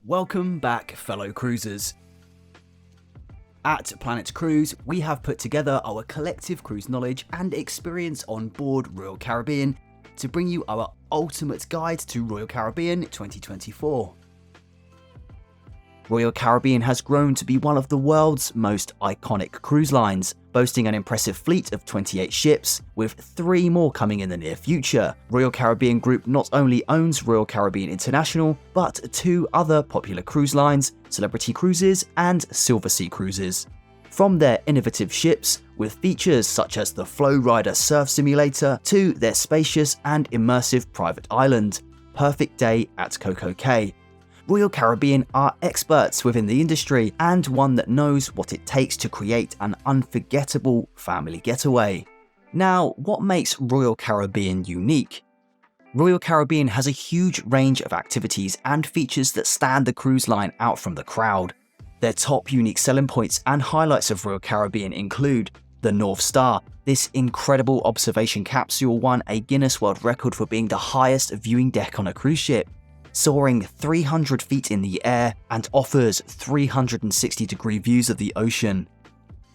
Welcome back, fellow cruisers. At Planet Cruise, we have put together our collective cruise knowledge and experience on board Royal Caribbean to bring you our ultimate guide to Royal Caribbean 2024. Royal Caribbean has grown to be one of the world's most iconic cruise lines, boasting an impressive fleet of 28 ships, with 3 more coming in the near future. Royal Caribbean Group not only owns Royal Caribbean International, but 2 other popular cruise lines, Celebrity Cruises and Silversea Cruises. From their innovative ships, with features such as the FlowRider surf simulator, to their spacious and immersive private island, Perfect Day at CocoCay. Royal Caribbean are experts within the industry and one that knows what it takes to create an unforgettable family getaway. Now, what makes Royal Caribbean unique? Royal Caribbean has a huge range of activities and features that stand the cruise line out from the crowd. Their top unique selling points and highlights of Royal Caribbean include the North Star. This incredible observation capsule won a Guinness World Record for being the highest viewing deck on a cruise ship, soaring 300 feet in the air and offers 360-degree views of the ocean.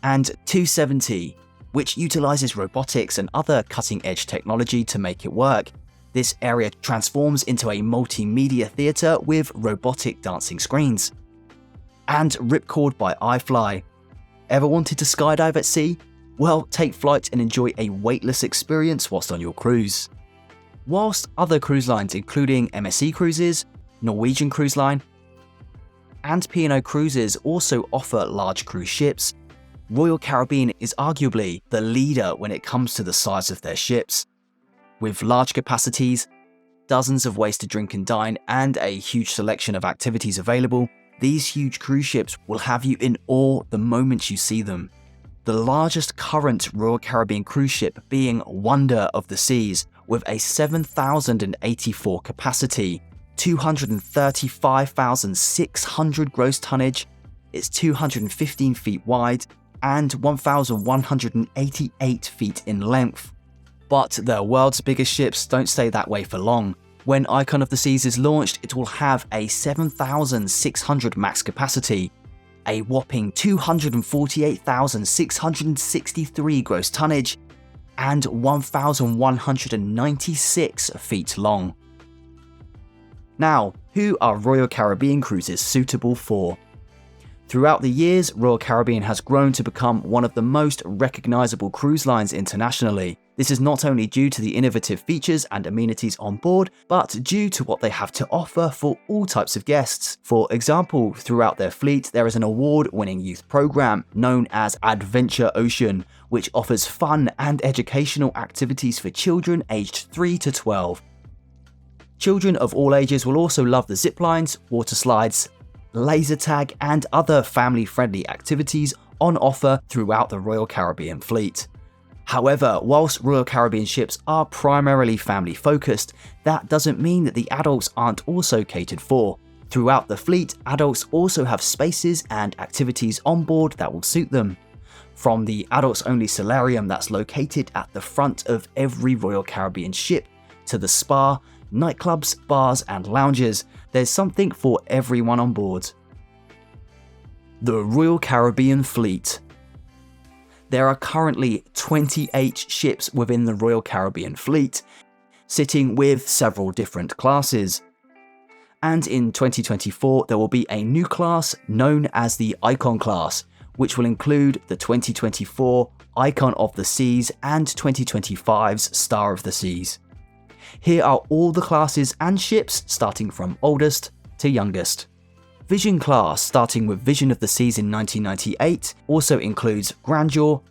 And 270, which utilizes robotics and other cutting-edge technology to make it work. This area transforms into a multimedia theater with robotic dancing screens. And Ripcord by iFly. Ever wanted to skydive at sea? Well, take flight and enjoy a weightless experience whilst on your cruise. Whilst other cruise lines including MSC Cruises, Norwegian Cruise Line, and P&O Cruises also offer large cruise ships, Royal Caribbean is arguably the leader when it comes to the size of their ships. With large capacities, dozens of ways to drink and dine, and a huge selection of activities available, these huge cruise ships will have you in awe the moment you see them. The largest current Royal Caribbean cruise ship being Wonder of the Seas, with a 7,084 capacity, 235,600 gross tonnage, it's 215 feet wide, and 1,188 feet in length. But the world's biggest ships don't stay that way for long. When Icon of the Seas is launched, it will have a 7,600 max capacity, a whopping 248,663 gross tonnage, and 1,196 feet long. Now, who are Royal Caribbean cruises suitable for? Throughout the years, Royal Caribbean has grown to become one of the most recognizable cruise lines internationally. This is not only due to the innovative features and amenities on board, but due to what they have to offer for all types of guests. For example, throughout their fleet, there is an award-winning youth program known as Adventure Ocean, which offers fun and educational activities for children aged 3 to 12. Children of all ages will also love the zip lines, water slides, laser tag, and other family-friendly activities on offer throughout the Royal Caribbean fleet. However, whilst Royal Caribbean ships are primarily family-focused, that doesn't mean that the adults aren't also catered for. Throughout the fleet, adults also have spaces and activities on board that will suit them. From the adults-only solarium that's located at the front of every Royal Caribbean ship, to the spa, nightclubs, bars, and lounges, there's something for everyone on board. The Royal Caribbean Fleet. There are currently 28 ships within the Royal Caribbean Fleet, sitting with several different classes. And in 2024, there will be a new class known as the Icon class, which will include the 2024 Icon of the Seas and 2025's Star of the Seas. Here are all the classes and ships starting from oldest to youngest. Vision class, starting with Vision of the Seas in 1998, also includes Grandeur,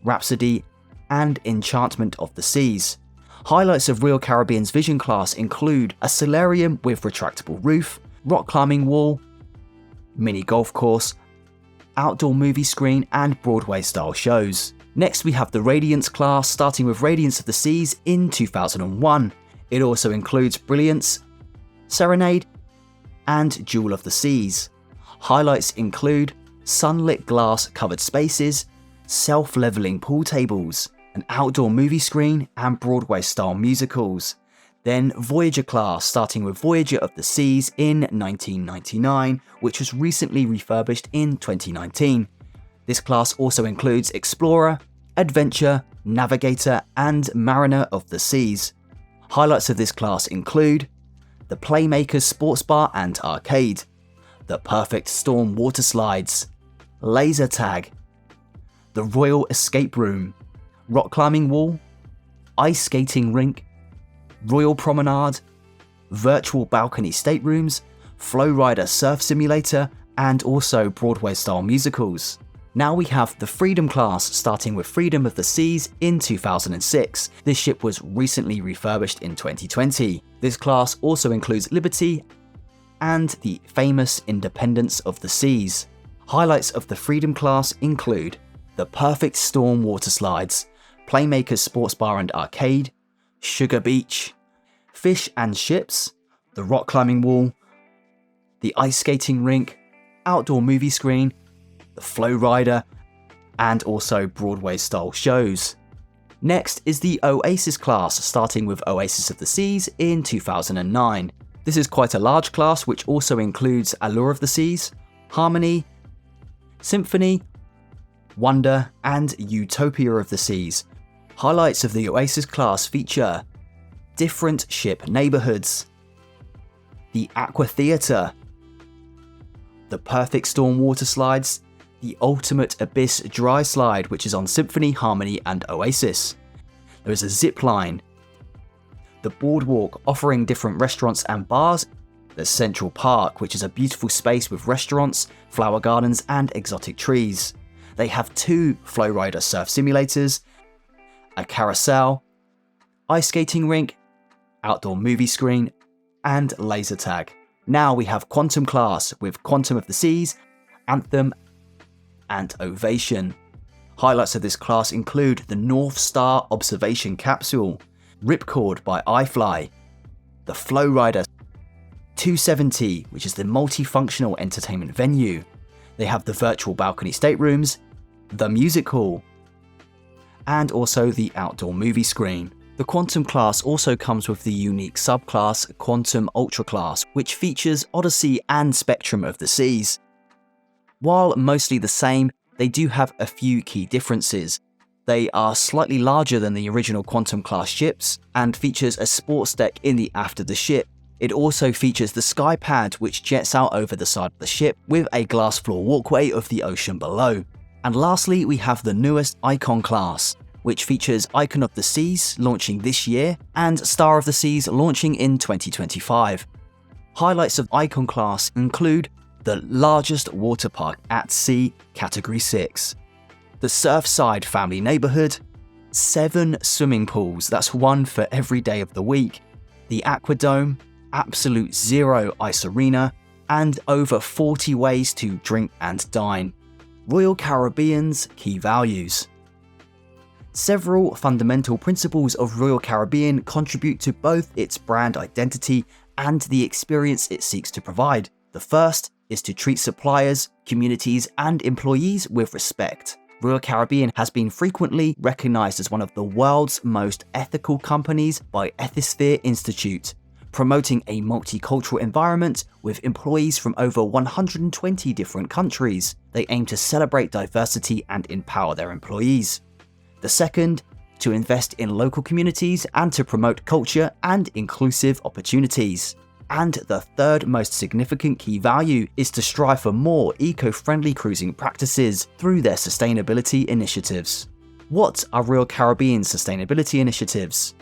Rhapsody, and Enchantment of the Seas. Highlights of Royal Caribbean's Vision class include a solarium with retractable roof, rock climbing wall, mini golf course, outdoor movie screen, and Broadway-style shows. Next we have the Radiance class, starting with Radiance of the Seas in 2001. It also includes Brilliance, Serenade, and Jewel of the Seas. Highlights include sunlit glass covered spaces, self-leveling pool tables, an outdoor movie screen, and Broadway-style musicals. Then Voyager class, starting with Voyager of the Seas in 1999, which was recently refurbished in 2019. This class also includes Explorer, Adventure, Navigator, and Mariner of the Seas. Highlights of this class include the Playmaker's Sports Bar and Arcade, the Perfect Storm Water Slides, Laser Tag, the Royal Escape Room, Rock Climbing Wall, Ice Skating Rink, Royal Promenade, Virtual Balcony Staterooms, FlowRider Surf Simulator, and also Broadway-style musicals. Now we have the Freedom class, starting with Freedom of the Seas in 2006. This ship was recently refurbished in 2020. This class also includes Liberty and the famous Independence of the Seas. Highlights of the Freedom class include the Perfect Storm Water Slides, Playmaker's Sports Bar and Arcade, Sugar Beach, Fish and Ships, the Rock Climbing Wall, the Ice Skating Rink, Outdoor Movie Screen, the FlowRider, and also Broadway-style shows. Next is the Oasis class, starting with Oasis of the Seas in 2009. This is quite a large class, which also includes Allure of the Seas, Harmony, Symphony, Wonder, and Utopia of the Seas. Highlights of the Oasis class feature different ship neighborhoods, the Aqua Theatre, the Perfect Storm Water Slides, the Ultimate Abyss Dry Slide, which is on Symphony, Harmony, and Oasis. There is a zip line, the Boardwalk offering different restaurants and bars, the Central Park, which is a beautiful space with restaurants, flower gardens, and exotic trees. They have 2 FlowRider surf simulators, a carousel, ice skating rink, outdoor movie screen, and laser tag. Now we have Quantum class with Quantum of the Seas, Anthem, and Ovation. Highlights of this class include the North Star Observation Capsule, Ripcord by iFly, the FlowRider 270, which is the multifunctional entertainment venue. They have the Virtual Balcony Staterooms, the Music Hall, and also the outdoor movie screen. The Quantum class also comes with the unique subclass Quantum Ultra class, which features Odyssey and Spectrum of the Seas. While mostly the same, they do have a few key differences. They are slightly larger than the original Quantum class ships and features a sports deck in the aft of the ship. It also features the Skypad, which jets out over the side of the ship with a glass floor walkway of the ocean below. And lastly, we have the newest Icon class, which features Icon of the Seas launching this year and Star of the Seas launching in 2025. Highlights of Icon class include the largest water park at sea, Category 6, the Surfside Family Neighborhood, 7 swimming pools, that's 1 for every day of the week, the Aquadome, Absolute Zero Ice Arena, and over 40 ways to drink and dine. Royal Caribbean's key values. Several fundamental principles of Royal Caribbean contribute to both its brand identity and the experience it seeks to provide. The first is to treat suppliers, communities, and employees with respect. Royal Caribbean has been frequently recognized as one of the world's most ethical companies by Ethisphere Institute, promoting a multicultural environment with employees from over 120 different countries. They aim to celebrate diversity and empower their employees. The second, to invest in local communities and to promote culture and inclusive opportunities. And the third most significant key value is to strive for more eco-friendly cruising practices through their sustainability initiatives. What are Royal Caribbean's sustainability initiatives?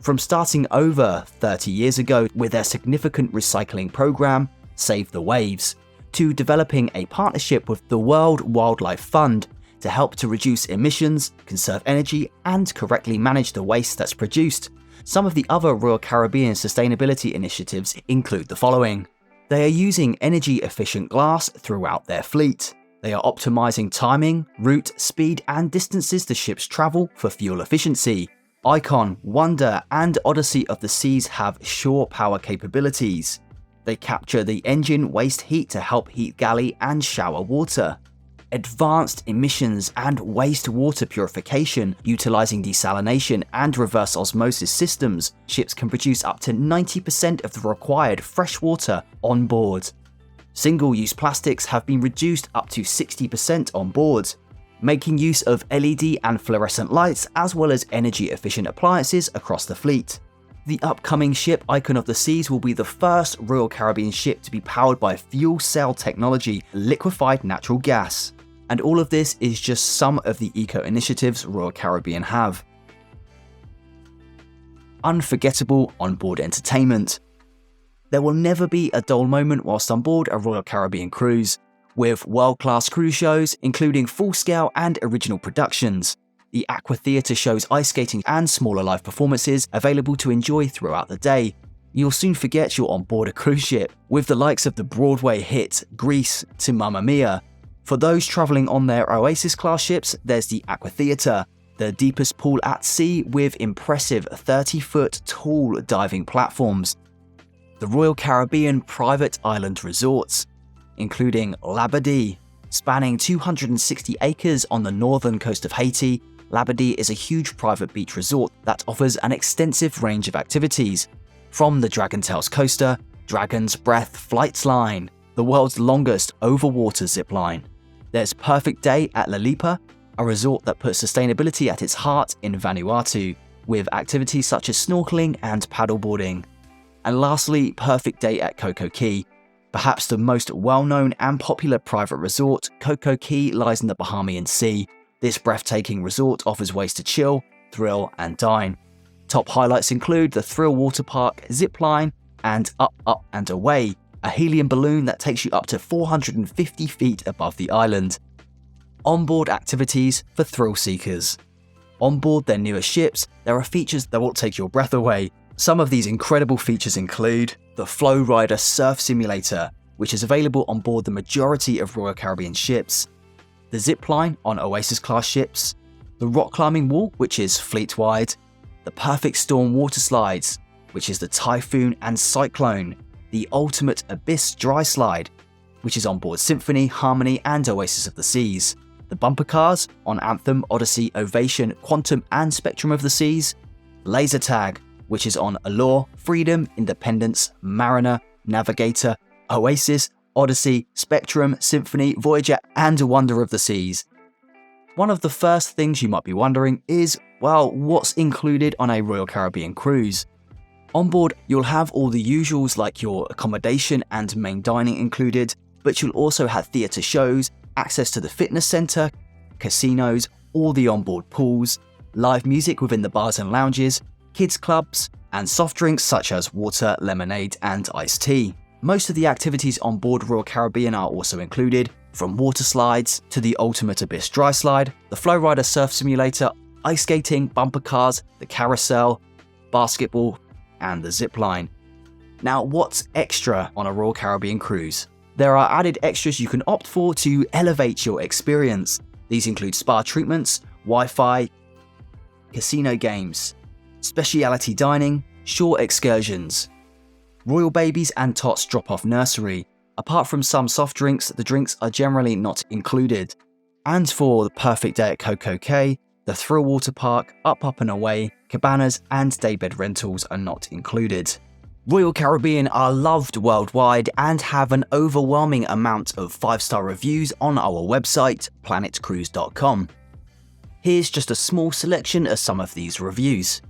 From starting over 30 years ago with their significant recycling program, Save the Waves, to developing a partnership with the World Wildlife Fund to help to reduce emissions, conserve energy, and correctly manage the waste that's produced. Some of the other Royal Caribbean sustainability initiatives include the following. They are using energy-efficient glass throughout their fleet. They are optimizing timing, route, speed, and distances the ships travel for fuel efficiency. Icon, Wonder, and Odyssey of the Seas have shore power capabilities. They capture the engine waste heat to help heat galley and shower water. advanced emissions and wastewater purification, utilizing desalination and reverse osmosis systems, ships can produce up to 90% of the required fresh water on board. Single-use plastics have been reduced up to 60% on board, making use of LED and fluorescent lights as well as energy-efficient appliances across the fleet. The upcoming ship, Icon of the Seas, will be the first Royal Caribbean ship to be powered by fuel cell technology, liquefied natural gas. And all of this is just some of the eco-initiatives Royal Caribbean have. Unforgettable onboard entertainment. There will never be a dull moment whilst on board a Royal Caribbean cruise, with world-class cruise shows including full-scale and original productions. The Aqua Theatre shows ice skating and smaller live performances available to enjoy throughout the day. You'll soon forget you're on board a cruise ship, with the likes of the Broadway hit Grease to Mamma Mia. For those travelling on their Oasis-class ships, there's the Aqua Theatre, the deepest pool at sea with impressive 30-foot tall diving platforms. The Royal Caribbean private island resorts, including Labadee, spanning 260 acres on the northern coast of Haiti. Labadee is a huge private beach resort that offers an extensive range of activities, from the Dragon Tales coaster, Dragon's Breath flight line, the world's longest overwater zip line. There's Perfect Day at La Lipa, a resort that puts sustainability at its heart in Vanuatu, with activities such as snorkeling and paddleboarding. And lastly, Perfect Day at CocoCay. Perhaps the most well-known and popular private resort, CocoCay lies in the Bahamian Sea. This breathtaking resort offers ways to chill, thrill, and dine. Top highlights include the Thrill Water Park, zip line, and Up, Up and Away, a helium balloon that takes you up to 450 feet above the island. Onboard activities for thrill seekers. On board their newest ships, there are features that will take your breath away. Some of these incredible features include the FlowRider surf simulator, which is available on board the majority of Royal Caribbean ships, the zipline on Oasis-class ships, the rock climbing wall, which is fleet-wide, the Perfect Storm water slides, which is the Typhoon and Cyclone, the Ultimate Abyss dry slide, which is on board Symphony, Harmony, and Oasis of the Seas, the bumper cars on Anthem, Odyssey, Ovation, Quantum, and Spectrum of the Seas, Laser Tag, which is on Allure, Freedom, Independence, Mariner, Navigator, Oasis, Odyssey, Spectrum, Symphony, Voyager, and Wonder of the Seas. One of the first things you might be wondering is, well, what's included on a Royal Caribbean cruise? On board, you'll have all the usuals like your accommodation and main dining included, but you'll also have theatre shows, access to the fitness centre, casinos, all the onboard pools, live music within the bars and lounges, kids clubs, and soft drinks such as water, lemonade, and iced tea. Most of the activities on board Royal Caribbean are also included, from water slides to the Ultimate Abyss dry slide, the FlowRider surf simulator, ice skating, bumper cars, the carousel, basketball, and the zip line. Now, what's extra on a Royal Caribbean cruise? There are added extras you can opt for to elevate your experience. These include spa treatments, Wi-Fi, casino games, specialty dining, shore excursions, Royal Babies and Tots drop-off nursery. Apart from some soft drinks, the drinks are generally not included. And for the Perfect Day at CocoCay, the Thrill Water Park, Up, Up and Away, cabanas and daybed rentals are not included. Royal Caribbean are loved worldwide and have an overwhelming amount of 5-star reviews on our website, planetcruise.com. Here's just a small selection of some of these reviews.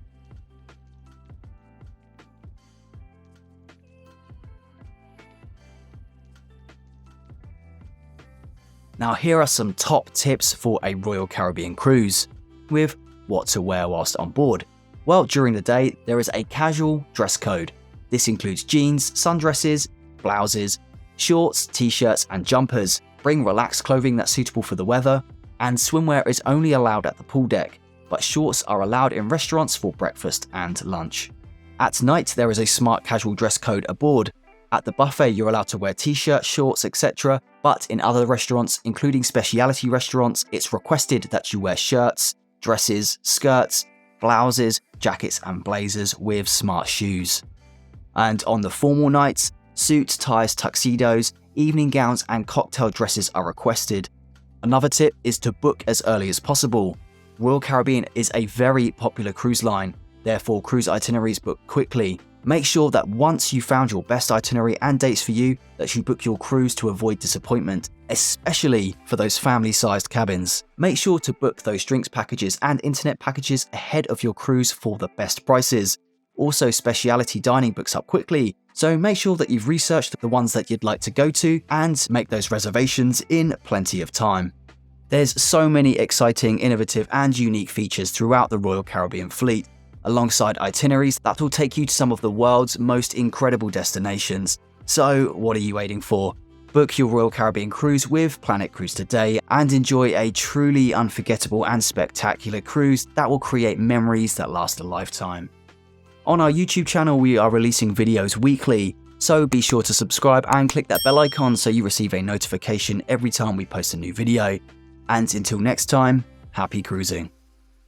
Now here are some top tips for a Royal Caribbean cruise, with what to wear whilst on board. Well, during the day, there is a casual dress code. This includes jeans, sundresses, blouses, shorts, t-shirts, and jumpers. Bring relaxed clothing that's suitable for the weather, and swimwear is only allowed at the pool deck, but shorts are allowed in restaurants for breakfast and lunch. At night, there is a smart casual dress code aboard. At the buffet, you're allowed to wear t-shirts, shorts, etc., but in other restaurants, including specialty restaurants, it's requested that you wear shirts, dresses, skirts, blouses, jackets, and blazers with smart shoes. And on the formal nights, suits, ties, tuxedos, evening gowns, and cocktail dresses are requested. Another tip is to book as early as possible. Royal Caribbean is a very popular cruise line, therefore cruise itineraries book quickly. Make sure that once you've found your best itinerary and dates for you, that you book your cruise to avoid disappointment, especially for those family-sized cabins. Make sure to book those drinks packages and internet packages ahead of your cruise for the best prices. Also, specialty dining books up quickly, so make sure that you've researched the ones that you'd like to go to and make those reservations in plenty of time. There's so many exciting, innovative and unique features throughout the Royal Caribbean fleet, alongside itineraries that will take you to some of the world's most incredible destinations. So what are you waiting for? Book your Royal Caribbean cruise with Planet Cruise today and enjoy a truly unforgettable and spectacular cruise that will create memories that last a lifetime. On our YouTube channel, we are releasing videos weekly, so be sure to subscribe and click that bell icon so you receive a notification every time we post a new video. And until next time, happy cruising.